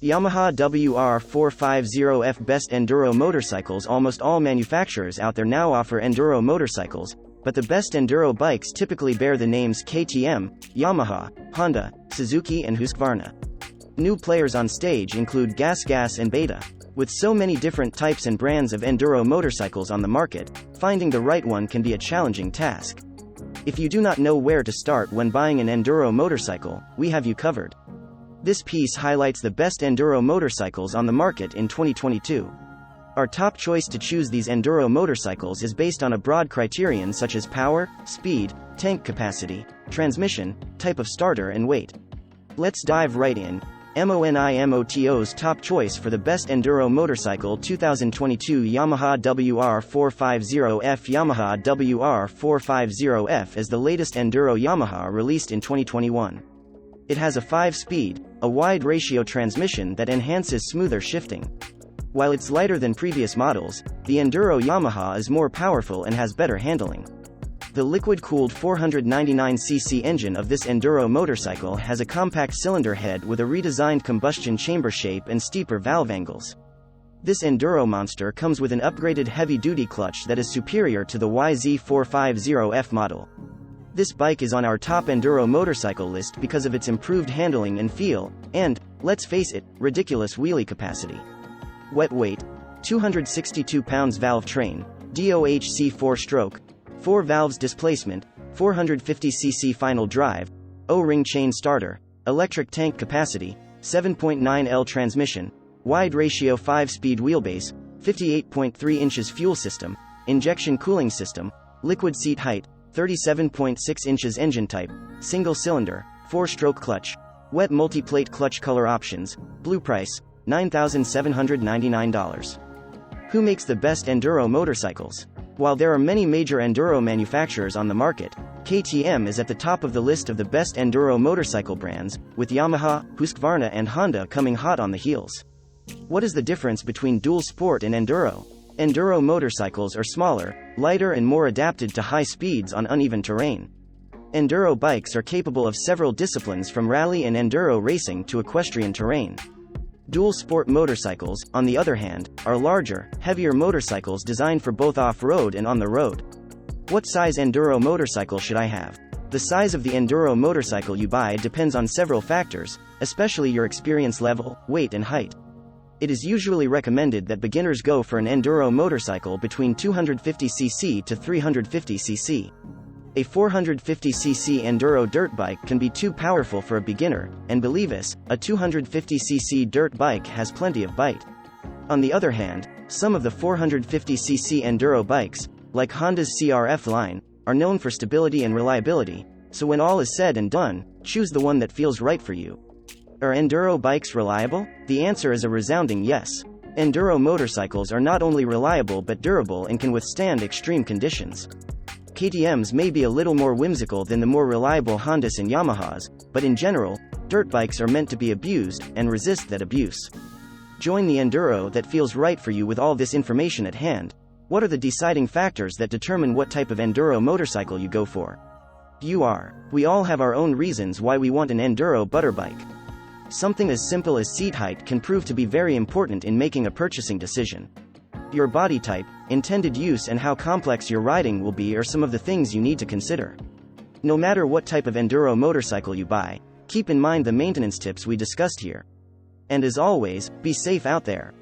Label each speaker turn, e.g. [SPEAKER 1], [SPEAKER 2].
[SPEAKER 1] Yamaha WR450F Best Enduro Motorcycles. Almost all manufacturers out there now offer enduro motorcycles, but the best enduro bikes typically bear the names KTM, Yamaha, Honda, Suzuki and Husqvarna. New players on stage include Gas and Beta. With so many different types and brands of enduro motorcycles on the market, finding the right one can be a challenging task. If you do not know where to start when buying an enduro motorcycle, we have you covered. This piece highlights the best enduro motorcycles on the market in 2022. Our top choice to choose these enduro motorcycles is based on a broad criterion such as power, speed, tank capacity, transmission, type of starter and weight. Let's dive right in. MONIMOTO's top choice for the best enduro motorcycle 2022 Yamaha WR450F. Yamaha WR450F is the latest enduro Yamaha released in 2021. It has a 5-speed, a wide ratio transmission that enhances smoother shifting. While it's lighter than previous models, the Enduro Yamaha is more powerful and has better handling. The liquid-cooled 499cc engine of this Enduro motorcycle has a compact cylinder head with a redesigned combustion chamber shape and steeper valve angles. This Enduro monster comes with an upgraded heavy-duty clutch that is superior to the YZ450F model. This bike is on our top enduro motorcycle list because of its improved handling and feel, and, let's face it, ridiculous wheelie capacity. Wet weight, 262 pounds. Valve train, DOHC 4-stroke, 4 valves. Displacement, 450cc. Final drive, O-ring chain starter, electric tank capacity, 7.9 L. Transmission, wide ratio. 5-speed wheelbase, 58.3 inches. Fuel system, injection cooling system, liquid seat height, 37.6 inches. Engine type, single cylinder, 4-stroke clutch, wet multi-plate clutch. Color options, blue. Price, $9,799. Who makes the best enduro motorcycles? While there are many major enduro manufacturers on the market, KTM is at the top of the list of the best enduro motorcycle brands, with Yamaha, Husqvarna and Honda coming hot on the heels. What is the difference between dual sport and enduro? Enduro motorcycles are smaller, lighter and more adapted to high speeds on uneven terrain. Enduro bikes are capable of several disciplines from rally and enduro racing to equestrian terrain. Dual sport motorcycles, on the other hand, are larger, heavier motorcycles designed for both off-road and on the road. What size enduro motorcycle should I have? The size of the enduro motorcycle you buy depends on several factors, especially your experience level, weight and height. It is usually recommended that beginners go for an enduro motorcycle between 250cc to 350cc. A 450cc enduro dirt bike can be too powerful for a beginner, and believe us, a 250cc dirt bike has plenty of bite. On the other hand, some of the 450cc enduro bikes, like Honda's CRF line, are known for stability and reliability, so when all is said and done, choose the one that feels right for you. Are enduro bikes reliable? The answer is a resounding yes. Enduro motorcycles are not only reliable but durable and can withstand extreme conditions. KTM's may be a little more whimsical than the more reliable Hondas and Yamahas, but in general, dirt bikes are meant to be abused, and resist that abuse. Join the enduro that feels right for you. With all this information at hand, what are the deciding factors that determine what type of enduro motorcycle you go for? We all have our own reasons why we want an enduro butter bike. Something as simple as seat height can prove to be very important in making a purchasing decision. Your body type, intended use and how complex your riding will be are some of the things you need to consider. No matter what type of enduro motorcycle you buy, keep in mind the maintenance tips we discussed here. And as always, be safe out there.